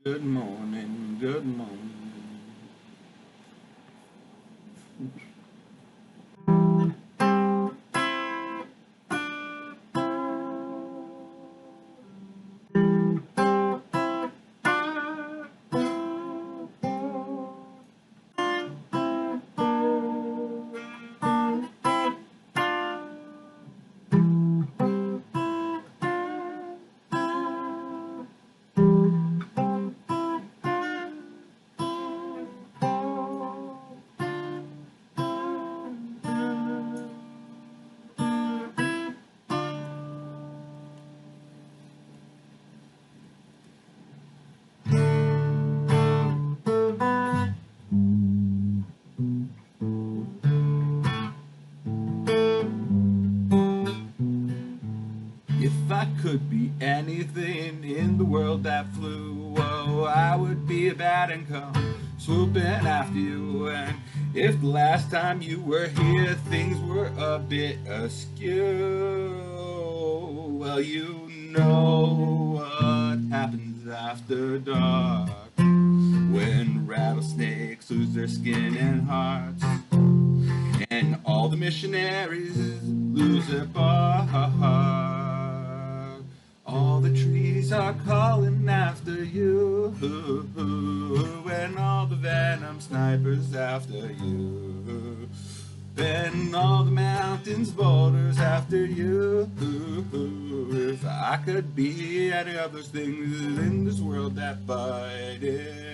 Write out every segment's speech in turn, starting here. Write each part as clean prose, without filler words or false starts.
Good morning, good morning. If I could be anything in the world that flew, oh, I would be a bat and come swooping after you. And if the last time you were here things were a bit askew, well, you know what happens after dark when rattlesnakes lose their skin and hearts, and all the missionaries lose their bark. All the trees are calling after you, and all the venom snipers after you, and all the mountains boulders after you. If I could be any of those things in this world that fighting,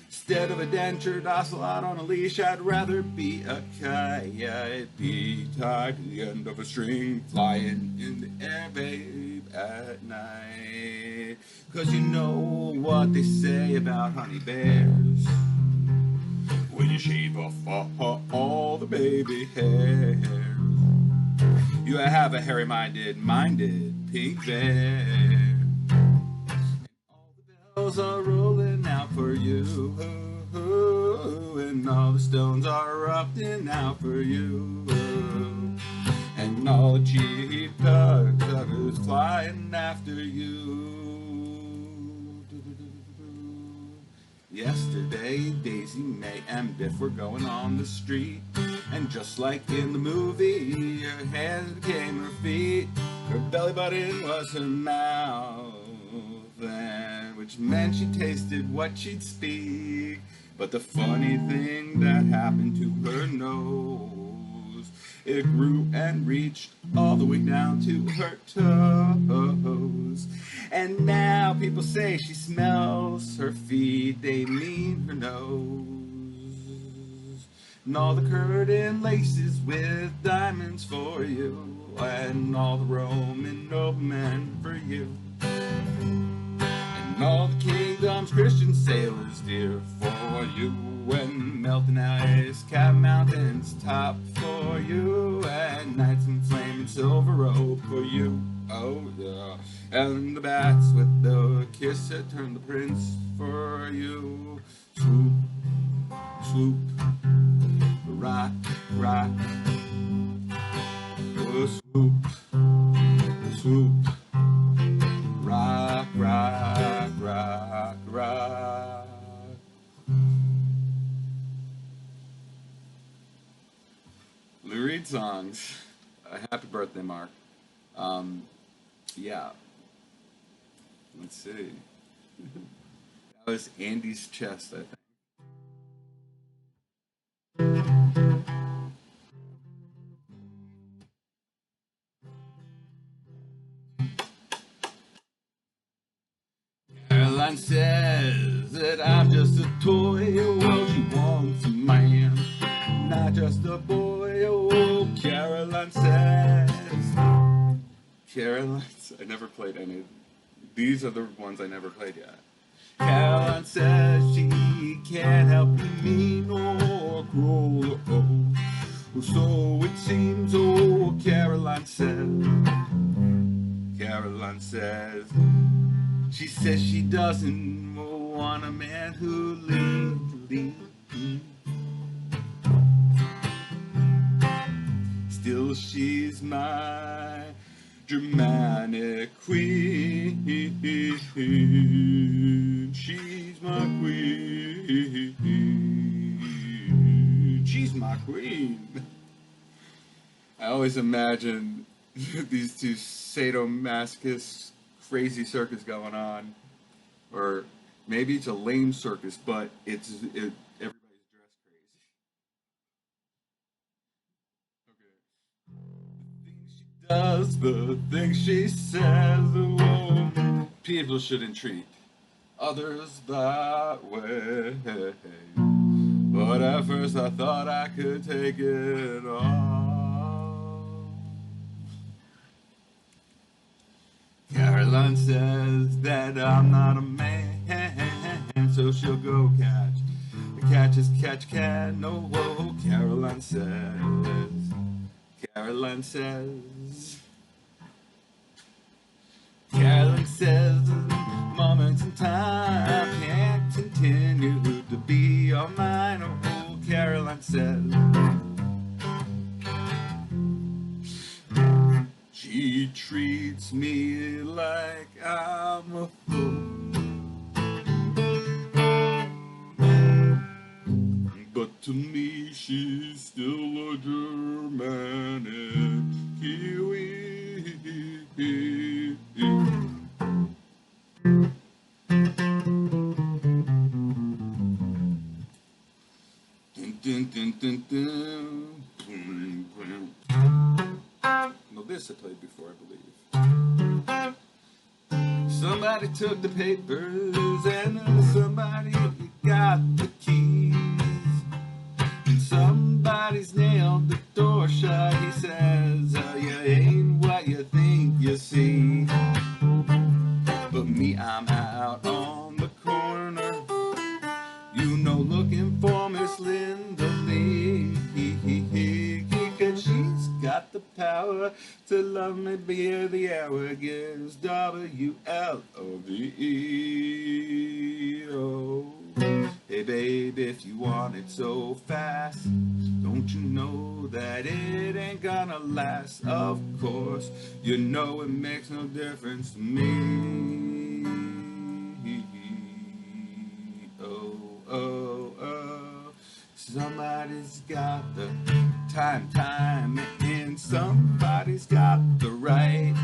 instead of a dentured ocelot on a leash, I'd rather be a kite, be tied to the end of a string, flying in the air, babe, at night. 'Cause you know what they say about honey bears, when you shave off all the baby hairs, you have a hairy-minded pink bear. All the bells are rolling out for you, and all the stones are erupting out for you, and all the cheap duggars flying after you. Yesterday, Daisy, May, and Biff were going on the street, and just like in the movie, her hands became her feet, her belly button was her mouth, and which meant she tasted what she'd speak. But the funny thing that happened to her nose, it grew and reached all the way down to her toes. And now people say she smells her feet, they mean her nose. And all the curtain laces with diamonds for you, and all the Roman noblemen for you, and all the kingdom's Christian sailors dear for you, and melting ice cap mountains top for you, and knights in flame and silver robe for you, oh yeah, and the bats with the kiss that turned the prince for you. Swoop, swoop, rock, rock, oh, swoop, swoop, rock, rock, rock, rock. Lou Reed songs. Happy birthday, Mark. Um, yeah. Let's see. That was Andy's chest, I think. Caroline says that I'm just a toy. Well, she wants a man, not just a boy. Oh, Caroline says. Caroline, I never played any. These are the ones I never played yet. Caroline says she can't help being mean or cruel. Oh, so it seems. Oh, Caroline says. Caroline says. She says she doesn't want a man who leaves. Still she's my Germanic queen. She's my queen. She's my queen. I always imagine these two sadomasochist crazy circus going on, or maybe it's a lame circus, but everybody's dressed crazy. Okay. The things she says, oh, people shouldn't treat others that way. But at first I thought I could take it all. Caroline says that I'm not a man, so she'll go catch as catch can. No, whoa, Caroline says, Caroline says, Caroline says, moments in time can't continue to be all mine. Oh, Caroline says, she treats me like I'm a fool, but to me she's still a Germanic Kiwi. Dun, dun, dun, dun. No, this I played before, I believe. Somebody took the papers and somebody got the keys, and somebody's nailed the door shut. He says, you ain't what you think you see. But me, I'm out on the corner, you know, looking for Miss Linda Lee, 'cause she's got the power to love me beer the hour gives WLOVE. Oh, hey babe, if you want it so fast, don't you know that it ain't gonna last? Of course, you know it makes no difference to me. Oh, somebody's got the time, and somebody's got the right.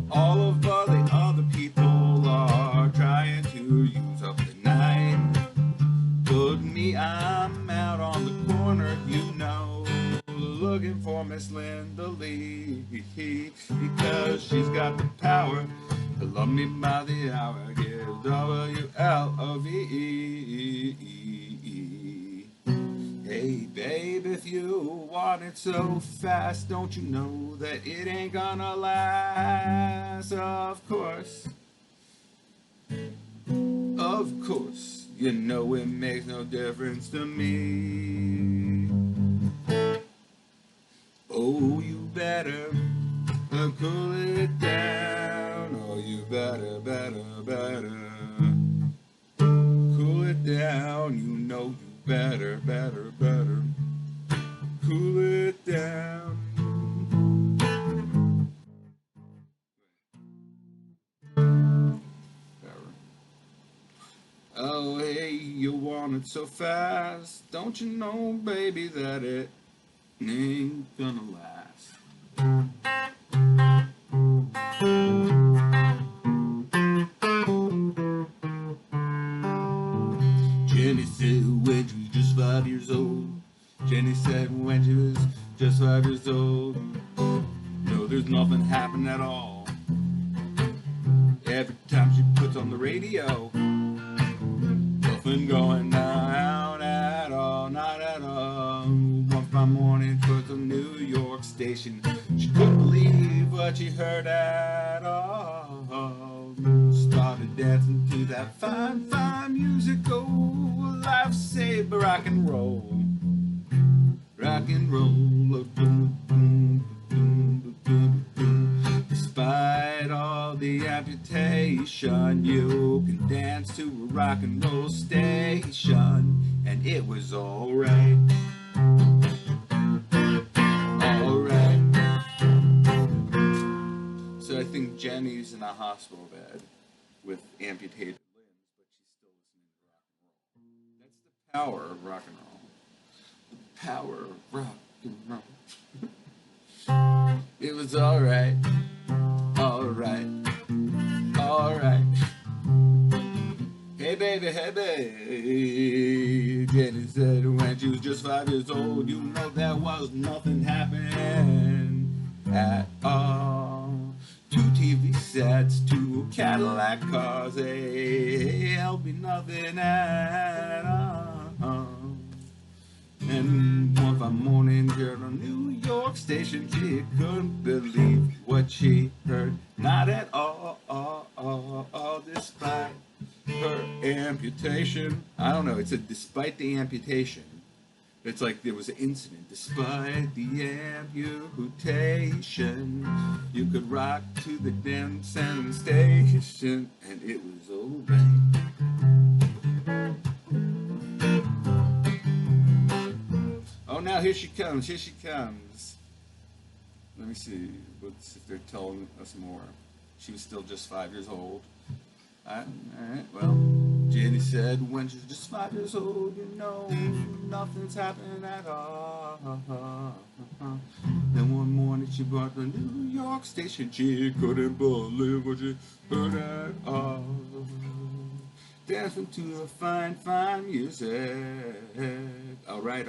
All of the other people are trying to use up the night, but me, I'm out on the corner, you know, looking for Miss Linda Lee, because she's got the power to love me by the hour, give WLOVE. Hey babe, if you want it so fast, don't you know that it ain't gonna last? Of course, you know it makes no difference to me. Oh, you better cool it down. Oh, you better cool it down. You know you better cool it down. Oh, hey, you want it so fast, don't you know, baby, that it ain't gonna last? Jenny said when she was just 5 years old. Jenny said when she was just 5 years old. No, there's nothing happening at all. Every time she puts on the radio, nothing going on at all, not at all. One fine morning towards the New York station, she couldn't believe what she heard at all. Started dancing to that fine music, oh, lifesaver rock and roll. Rock and roll. Despite all the amputation, you can dance to a rock and roll station, and it was alright. Alright. Jenny's in a hospital bed with amputated limbs, but she's still listening to rock and roll. That's the power of rock and roll. The power of rock and roll. It was alright, alright, alright. Hey baby, Jenny said when she was just 5 years old, you know there was nothing happening at all. 2 TV sets, 2 Cadillac cars, there'll be nothing at all. And one fine morning here on a New York station, she couldn't believe what she heard. Not at all, despite her amputation. I don't know, it said despite the amputation. It's like there was an incident. Despite the amputation, you could rock to the dancing station, and it was alright. Oh, now here she comes, here she comes. Let me see, let's if they're telling us more. She was still just 5 years old. Alright, well, Jenny said when she was just 5 years old, you know, nothing's happening at all. Then one morning she brought the New York station, she couldn't believe what she heard at all. Dancing to the fine, fine music. Alright.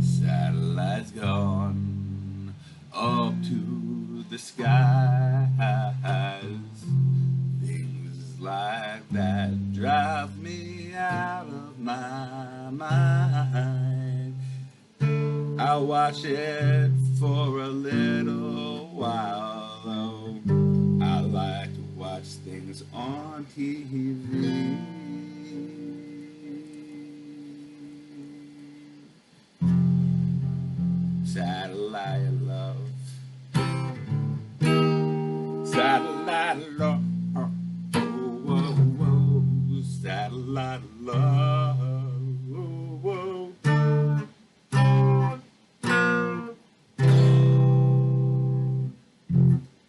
Satellites gone up to the skies. Things like that drive me out of my mind. I'll watch it for a little while, though. I like to watch things on TV. Satellite love, satellite love, satellite love,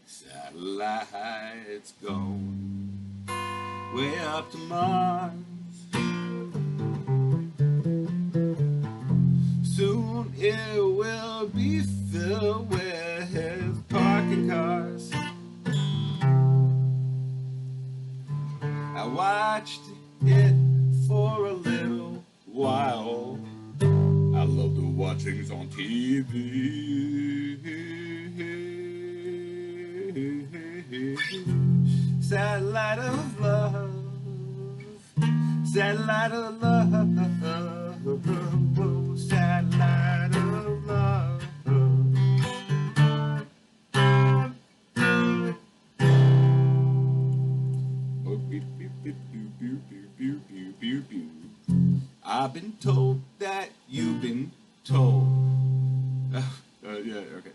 satellites going way up to Mars. Soon it will be filled with parking cars. I watched it for a little while. I love to watch things on TV. Satellite of love, satellite of love, satellite of love. I've been told that you've been told. Yeah, okay.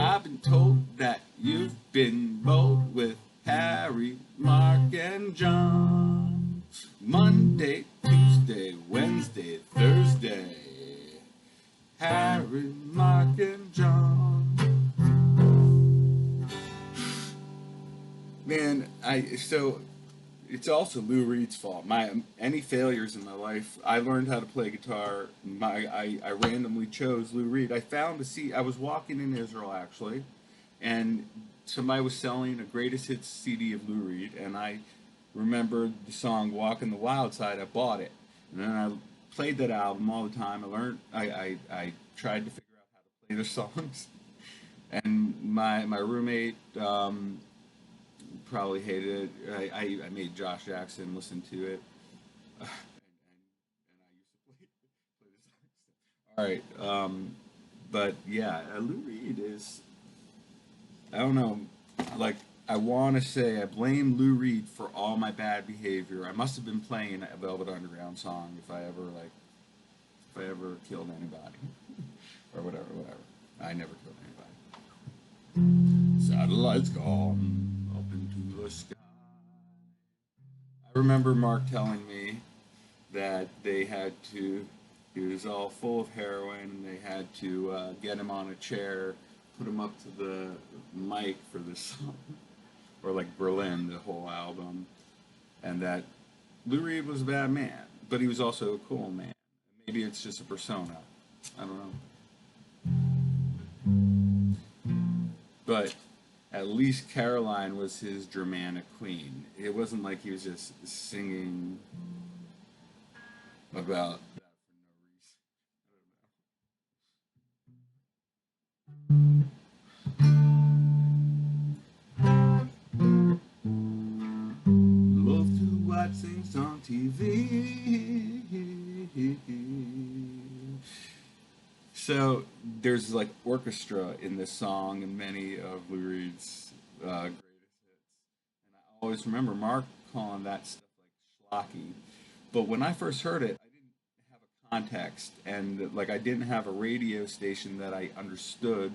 I've been told that you've been bold with Harry, Mark, and John. Monday, Tuesday, Wednesday, Thursday. Harry, Mark, and John. Man, so it's also Lou Reed's fault. Any failures in my life, I learned how to play guitar. I randomly chose Lou Reed. I was walking in Israel actually, and somebody was selling a greatest hits CD of Lou Reed, and I remembered the song "Walking the Wild Side." I bought it, and then I played that album all the time. I tried to figure out how to play the songs, and my roommate. Probably hated it. I made Josh Jackson listen to it, and I used to play the songs. All right, but yeah, Lou Reed is. I don't know. Like I want to say, I blame Lou Reed for all my bad behavior. I must have been playing a Velvet Underground song if I ever killed anybody, or whatever. I never killed anybody. Satellites gone up into the sky. I remember Mark telling me that they had to, he was all full of heroin, and they had to get him on a chair, put him up to the mic for this song, or like Berlin, the whole album, and that Lou Reed was a bad man, but he was also a cool man. Maybe it's just a persona. I don't know. But at least Caroline was his Germanic queen. It wasn't like he was just singing about that for no reason. Love to watch things on TV. So there's like orchestra in this song and many of Lou Reed's greatest hits. And I always remember Mark calling that stuff like schlocky. But when I first heard it, I didn't have a context, and like I didn't have a radio station that I understood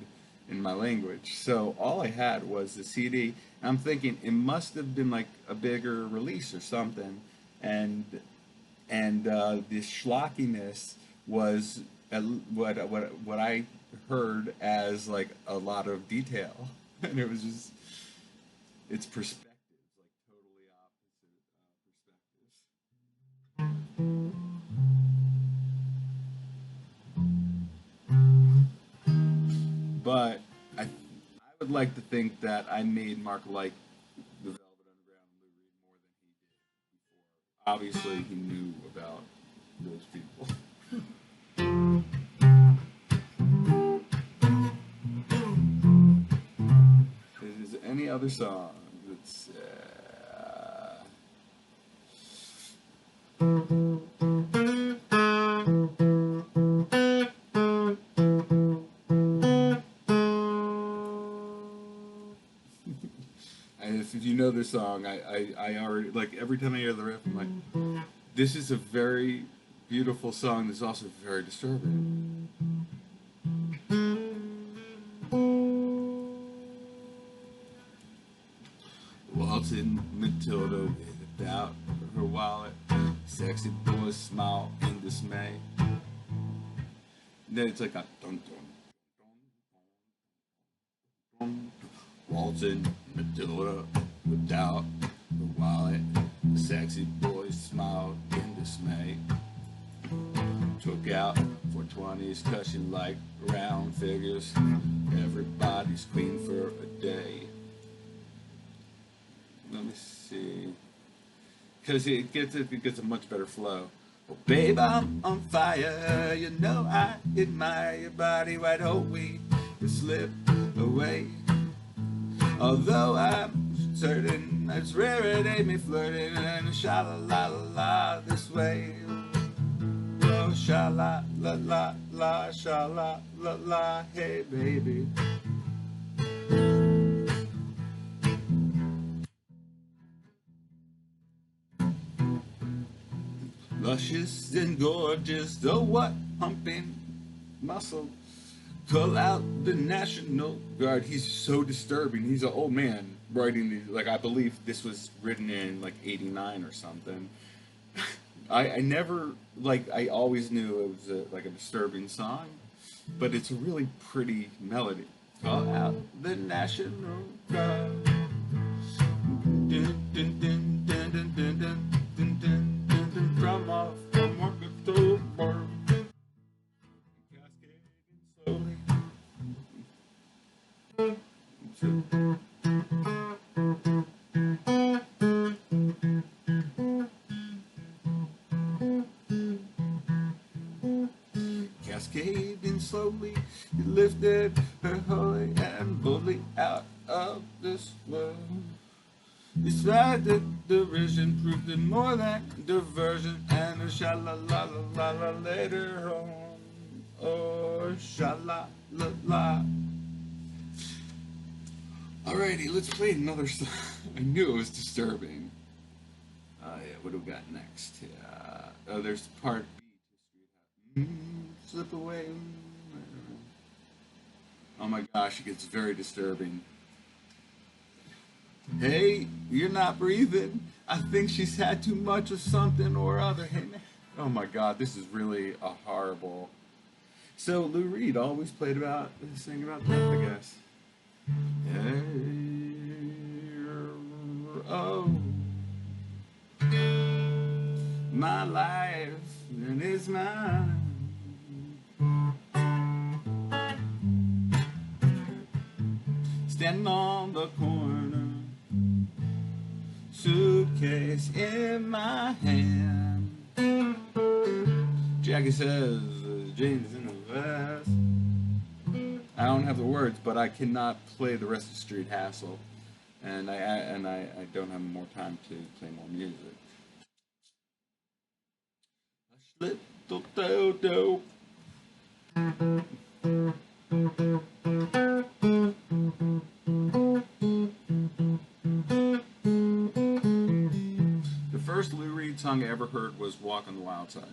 in my language. So all I had was the CD. And I'm thinking it must have been like a bigger release or something, and this schlockiness was what I heard as like a lot of detail, and it was just it's perspectives, like totally opposite perspectives. But I would like to think that I made Mark like the Velvet Underground and Lou Reed more than he did before. Obviously, he knew about those people. Is there any other song that's if you know this song, I already like every time I hear the riff, I'm like, this is a very beautiful song. That's also very disturbing. Waltzing Matilda without her wallet, sexy boy smile in dismay. Then it's like a dun dun dun dun. Waltzing Matilda without her wallet, the sexy boy smiled in dismay. Took out 420s, cushion like round figures. Everybody's queen for a day. Let me see, because it gets a much better flow. Oh, babe, I'm on fire. You know I admire your body. Why don't we slip away? Although I'm certain it's rare it ain't me flirting and sha la la la this way. Oh, sha la la la la, sha la la la, hey baby. Luscious and gorgeous, the what pumping muscle. Call out the National Guard. He's so disturbing. He's an old man writing these. Like, I believe this was written in like '89 or something. I never, like, I always knew it was like a disturbing song, but it's a really pretty melody. Call out the National Guard. Dun, dun, dun, dun, dun, dun, dun, dun, dun, dun, dun, from October. Cascading slowly. Cascading slowly, he lifted her holy and boldly out of this world. Despite the derision, proved it more than diversion, and a sha la la la la la later on. Oh, sha la la la. Alrighty, let's play another song. I knew it was disturbing. Yeah, what do we got next? Oh, there's part B. Slip away. Oh my gosh, it gets very disturbing. Hey, you're not breathing. I think she's had too much of something or other. Hey, man. Oh my God, this is really a horrible. So Lou Reed always played about, sang about death, I guess. Oh, my life and it's mine. Standing on the corner, suitcase in my hand. Jackie says, Jane's in the vest. I don't have the words, but I cannot play the rest of Street Hassle, and I don't have more time to play more music. Hush, little dodo. The first Lou Reed song I ever heard was "Walk on the Wild Side."